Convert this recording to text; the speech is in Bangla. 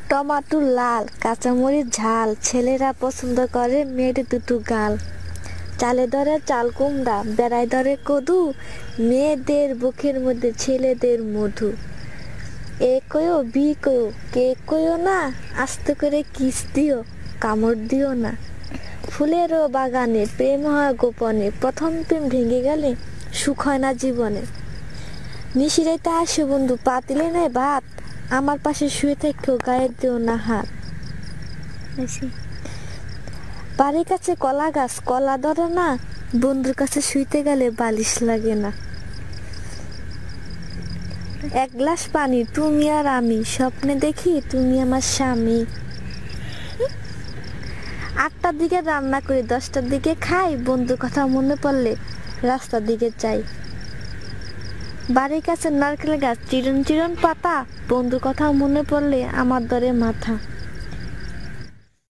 টমাটো লাল, কাঁচামরিচ ঝাল, ছেলেরা পছন্দ করে মেয়ের দুটো গাল। চালে ধরে চাল কুমড়া, বেড়ায় ধরে কদু, মেয়েদের বুকের মধ্যে ছেলেদের মধু। এ কয়ো বি কয়ো, কে কয়ো না, আস্তে করে কিস দিও, কামড় দিও না। ফুলেরও বাগানে প্রেম হয় গোপনে, প্রথম প্রেম ভেঙে গেলে সুখ হয় না জীবনে। নিশিরাইতে আসে বন্ধু, পাতিলে নাই ভাত, আমার পাশে শুয়ে থেকেও গায়ে দিও না হাত। বাড়ির কাছে কলা গাছ, কলা ধরে না, বন্ধুর কাছে শুইতে গেলে বালিশ লাগে না। এক গ্লাস পানি তুমি আর আমি, স্বপ্নে দেখি তুমি আমার স্বামী। 8টার দিকে রান্না করি, 10টার দিকে খাই, বন্ধুর কথা মনে পড়লে রাস্তার দিকে যাই। বাড়ির কাছে নারকেল গাছ, চিরন চিরন পাতা, বন্ধুর কথা মনে পড়লে আমার ধরে মাথা।